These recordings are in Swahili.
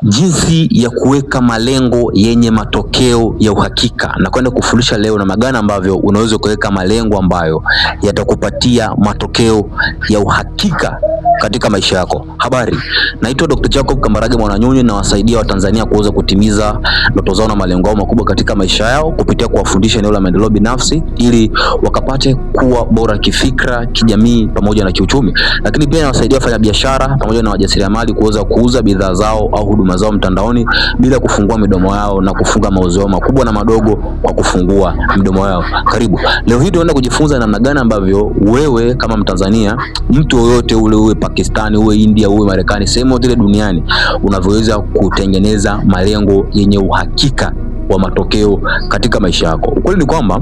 jinsi ya kuweka malengo yenye matokeo ya uhakika, na kwenda kufundisha leo namna gani ambavyo unaweza kuweka malengo ambayo yatakupatia matokeo ya uhakika katika maisha yako. Habari, naitwa Dr. Jacob Kambarage Mwananyonyi, na wasaidia Watanzania kuweza kutimiza ndoto zao na malengo yao makubwa katika maisha yao kupitia kuwafundisha eneo la maendeleo binafsi ili wakapate kuwa bora kifikra, kijamii pamoja na kiuchumi. Lakini pia nawasaidia wafanyabiashara pamoja na wajasiriamali kuweza kuuza bidhaa zao au huduma zao mtandaoni bila kufungua midomo yao na kufunga mauzo yao makubwa na madogo kwa kufungua midomo yao. Karibu. Leo hii tunaenda kujifunza namna gani ambavyo wewe kama Mtanzania, mtu yoyote ule, uwe Pakistani, uwe India, uwe Marekani, sehemu yote duniani, unavyoweza kutengeneza malengo yenye uhakika wa matokeo katika maisha yako. Ukweli ni kwamba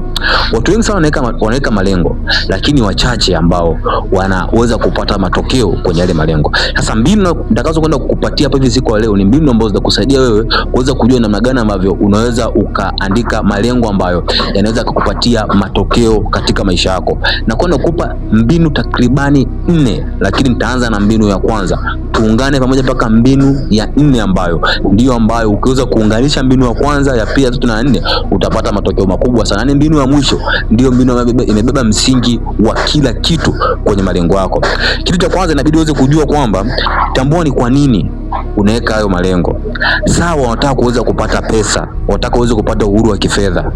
watu wengi sana wanaweka malengo, lakini wachache ambao wanaweza kupata matokeo kwenye yale malengo. Sasa mbinu nitakazo kwenda kukupatia hapa hivi siku ya leo ni mbinu ambazo zitakusaidia wewe kuweza kujua namna gani ambavyo unaweza ukaandika malengo ambayo yanaweza kukupatia matokeo katika maisha yako. Na kwenda kukupa mbinu takribani 4, lakini nitaanza na mbinu ya kwanza. Tuungane pamoja mpaka mbinu ya 4 ambayo ndio ambayo ukiweza kuunganisha mbinu ya kwanza, ya pili, ya tatu na 4 utapata matokeo makubwa sana. Ni mbinu ya mwisho ndio mbinu imebeba msingi wa kila kitu kwenye malengo yako. Kitu cha kwanza inabidi uweze kujua kwamba, tambua ni kwa nini unaweka hayo malengo. Sawa, unataka kuweza kupata pesa, unataka uweze kupata uhuru wa kifedha.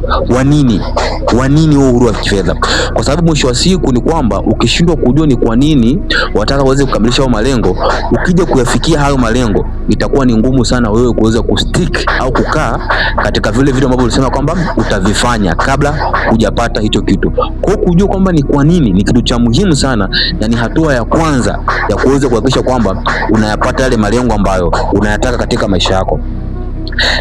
Kwa nini uhuru wa kifedha? Kwa sababu mwisho wa siku ni kwamba ukishindwa kujua ni kwa nini unataka uweze kukamilisha hayo malengo, ukija kuyafikia hayo malengo itakuwa ni ngumu sana wewe kuweza kustick au kukaa katika vile vitu ambavyo ulisema kwamba utavifanya kabla hujapata hicho kitu. Kwa hiyo kujua kwamba ni kwa nini ni kitu cha muhimu sana, na ni hatua ya kwanza ya kuweza kuhakikisha kwamba unayapata yale malengo ambayo unayataka katika maisha yako.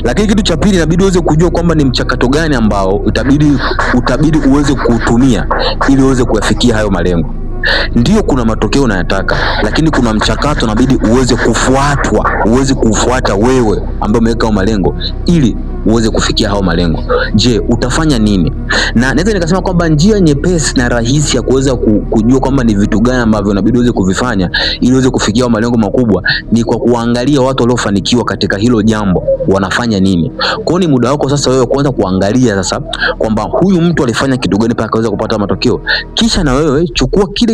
Lakini kitu cha pili, inabidi uweze kujua kwamba ni mchakato gani ambao utabidi uweze kuutumia ili uweze kuyafikia hayo malengo. Ndio, kuna matokeo unayataka, lakini kuna mchakato inabidi uweze kufuata wewe ambaye umeweka malengo ili uweze kufikia hao malengo. Je, utafanya nini? Na naweza nikasema kwamba njia nyepesi na rahisi ya kuweza kujua kwamba ni vitu gani ambavyo inabidi uweze kuvifanya ili uweze kufikia hao malengo makubwa ni kwa kuangalia watu waliofanikiwa katika hilo jambo wanafanya nini. Kwa hiyo ni muda wako sasa wewe kuanza kuangalia sasa kwamba huyu mtu alifanya kitu gani mpaka akaweza kupata matokeo, kisha na wewe chukua kile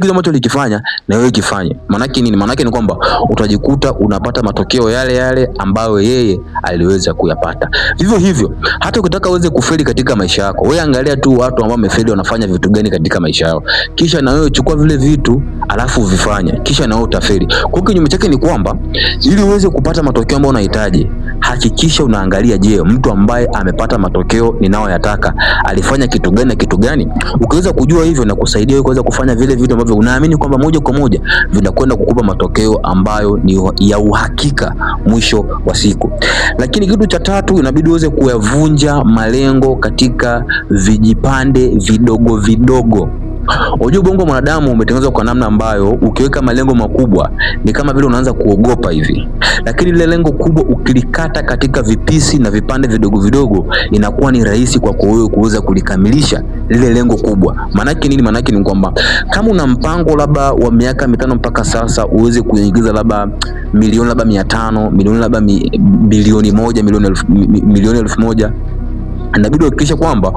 ambacho alikifanya na wewe kifanye. Manake nini? Manake ni kwamba utajikuta unapata matokeo yale ambayo yeye aliweza kuyapata. Vivyo hivyo, hata ukitaka uweze kufeli katika maisha yako, wewe angalia tu watu ambao wamefeli wanafanya vitu gani katika maisha yao, kisha na wewe chukua vile vitu alafu vifanye, kisha na wewe utafeli. Kwa kinyume chake ni kwamba ili uweze kupata matokeo ambayo unahitaji, hakikisha unaangalia, je, mtu ambaye amepata matokeo ninayoyataka alifanya kitu gani na kitu gani? Ukiweza kujua hivyo na kusaidia wewe kuweza kufanya vile vitu ambavyo unaamini kwamba moja kwa moja vinakwenda kukupa matokeo ambayo ni ya uhakika mwisho wa siku. Lakini kitu cha tatu, inabidi uweze kuyavunja malengo katika vijipande vidogo vidogo. Unajua ubongo wa mwanadamu umetengenezwa kwa namna ambayo ukiweka malengo makubwa ni kama vile unaanza kuogopa hivi. Lakini ile lengo kubwa ukilikata katika vipisi na vipande vidogo vidogo, inakuwa ni rahisi kwa wewe kuweza kulikamilisha lile lengo kubwa. Manake nini? Manake ni kwamba kama una mpango labda wa miaka 5 mpaka sasa uweze kuingiza labda milioni 500, milioni 1 milioni 1000, inabidi uhakikishe kwamba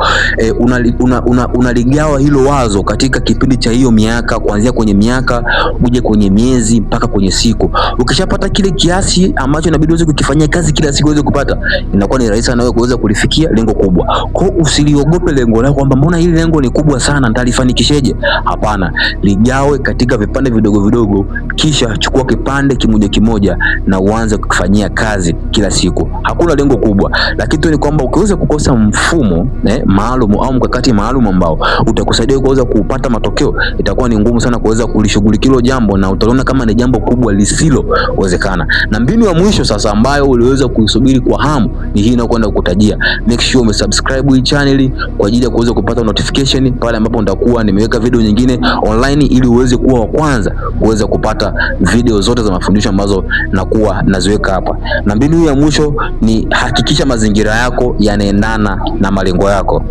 unaligawa hilo wazo katika kipindi cha hiyo miaka, kuanzia kwenye miaka uje kwenye miezi mpaka kwenye siku. Ukishapata kile kiasi ambacho inabidi uweze kukifanyia kazi kila siku uweze kupata, inakuwa ni rahisi sana wewe kuweza kulifikia lengo kubwa. Kwa hiyo usiliogope lengo lako kwamba mbona hili lengo ni kubwa sana nitalifanikisheje? Hapana, ligawe katika vipande vidogo vidogo, kisha chukua kipande kimoja na uanze kufanyia kazi kila siku. Hakuna lengo kubwa, lakini tu ni kwamba ukiweza kukosa mfumo maalum au mkakati maalum ambao utakusaidia kuweza kupata matokeo, itakuwa ni ngumu sana kuweza kulishughulikia hilo jambo na utaona kama ni jambo kubwa lisilowezekana. Na mbinu ya mwisho sasa ambayo uliweza kuisubiri kwa hamu ni hii inayokwenda kukutajia. Make sure umesubscribe hii channel kwa ajili ya kuweza kupata notification pale ambapo nitakuwa nimeweka video nyingine online, ili uweze kuwa wa kwanza kuweza kupata video zote za mafundisho ambazo nakuwa naziweka hapa. Na mbinu hii ya mwisho ni hakikisha mazingira yako yanaendana na malengo yako.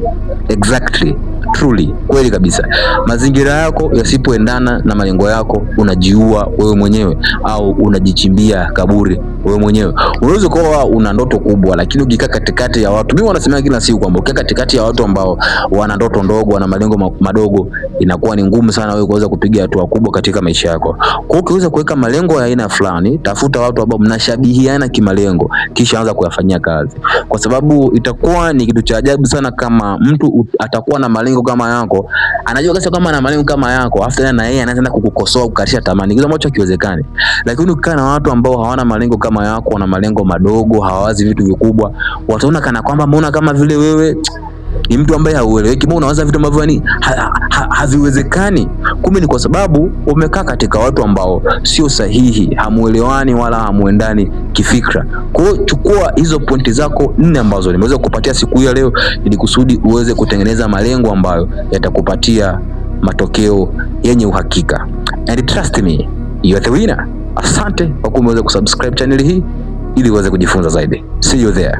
Exactly, truly, kweli kabisa. Mazingira yako yasipoendana na malengo yako, unajiua wewe mwenyewe au unajichimbia kaburi wewe mwenyewe. Unaweza kuwa una ndoto kubwa, lakini ukikaa katikati ya watu, mimi wanasema kila siku kwamba ukikaa katikati ya watu ambao wana ndoto ndogo, wana malengo madogo, inakuwa ni ngumu sana wewe kuweza kupiga hatua kubwa katika maisha yako. Kwa hiyo ukiweza kuweka malengo ya aina fulani, tafuta watu ambao mnashabihiana kimalengo, kisha anza kuyafanyia kazi, kwa sababu itakuwa ni kitu cha ajabu sana kama mtu atakuwa na malengo kama yako, anajua kabisa kama ana malengo kama yako, afu tena na yeye anaanza kukukosoa, kukatisha tamaa, kitu ambacho hakiwezekani. Lakini ukikaa na watu ambao hawana malengo kama yako, wana malengo madogo, hawawazi vitu vikubwa, wataona kana kwamba mbona kama vile wewe ni mtu ambaye haueleweki, mbona unawaza vitu ambavyo yani haviwezekani. Kumbe ni kwa sababu umekaa katika watu ambao sio sahihi, hamuelewani wala hamuendani kifikra. Kwa hiyo chukua hizo pointi zako 4 ambazo nimeweza kukupatia siku hii ya leo, ili kusudi uweze kutengeneza malengo ambayo yatakupatia matokeo yenye uhakika. And trust me, you are the winner. Asante kwa kuweza kusubscribe channel hii ili uweze kujifunza zaidi. See you there.